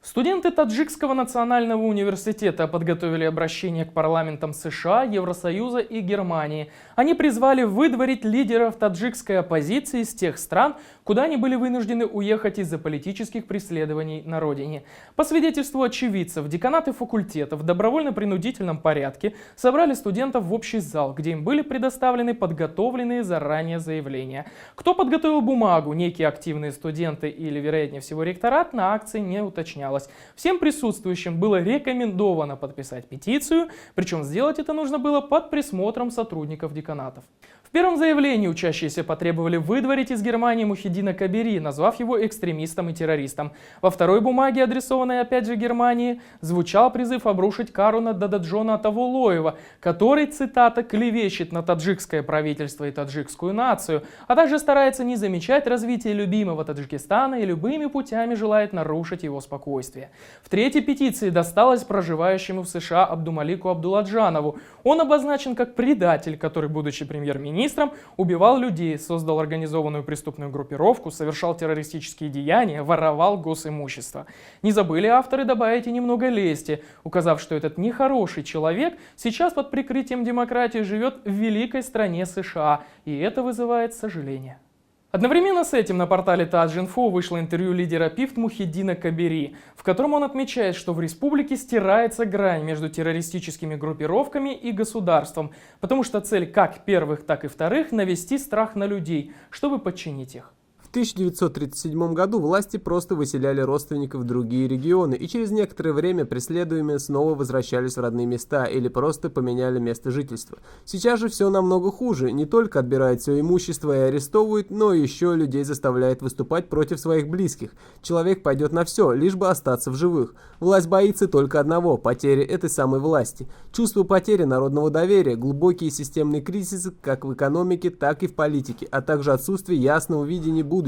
Студенты Таджикского национального университета подготовили обращение к парламентам США, Евросоюза и Германии. Они призвали выдворить лидеров таджикской оппозиции из тех стран, куда они были вынуждены уехать из-за политических преследований на родине. По свидетельству очевидцев, деканаты факультетов в добровольно-принудительном порядке собрали студентов в общий зал, где им были предоставлены подготовленные заранее заявления. Кто подготовил бумагу, некие активные студенты или, вероятнее всего, ректорат, на акции не уточнялось. Всем присутствующим было рекомендовано подписать петицию, причем сделать это нужно было под присмотром сотрудников деканатов. В первом заявлении учащиеся потребовали выдворить из Германии Мухиддина Кабири, назвав его экстремистом и террористом. Во второй бумаге, адресованной опять же Германии, звучал призыв обрушить кару на Дададжона Тавулоева, который, цитата, «клевещет на таджикское правительство и таджикскую нацию, а также старается не замечать развитие любимого Таджикистана и любыми путями желает нарушить его спокойствие». В третьей петиции досталось проживающему в США Абдумалику Абдуладжанову. Он обозначен как предатель, который, будучи премьер-министром, убивал людей, создал организованную преступную группировку, совершал террористические деяния, воровал госимущество. Не забыли авторы добавить и немного лести, указав, что этот нехороший человек сейчас под прикрытием демократии живет в великой стране США, и это вызывает сожаление. Одновременно с этим на портале Тадж.Инфо вышло интервью лидера ПИФТ Мухиддина Кабири, в котором он отмечает, что в республике стирается грань между террористическими группировками и государством, потому что цель как первых, так и вторых – навести страх на людей, чтобы подчинить их. В 1937 году власти просто выселяли родственников в другие регионы и через некоторое время преследуемые снова возвращались в родные места или просто поменяли место жительства. Сейчас же все намного хуже, не только отбирают все имущество и арестовывают, но еще людей заставляют выступать против своих близких. Человек пойдет на все, лишь бы остаться в живых. Власть боится только одного – потери этой самой власти. Чувство потери народного доверия, глубокие системные кризисы как в экономике, так и в политике, а также отсутствие ясного видения будущего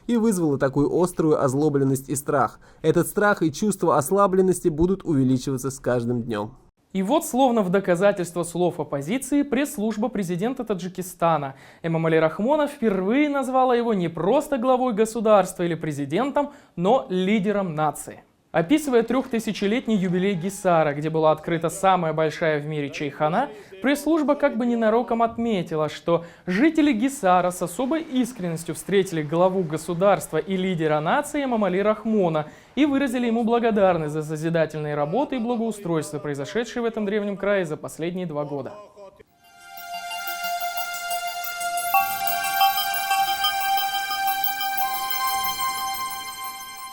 и вызвало такую острую озлобленность и страх. Этот страх и чувство ослабленности будут увеличиваться с каждым днем. И вот, словно в доказательство слов оппозиции, пресс-служба президента Таджикистана Эмомали Рахмонов впервые назвала его не просто главой государства или президентом, но лидером нации. Описывая 3000-летний юбилей Гисара, где была открыта самая большая в мире чайхана, пресс-служба как бы ненароком отметила, что жители Гисара с особой искренностью встретили главу государства и лидера нации Эмомали Рахмона и выразили ему благодарность за созидательные работы и благоустройство, произошедшие в этом древнем крае за последние 2 года.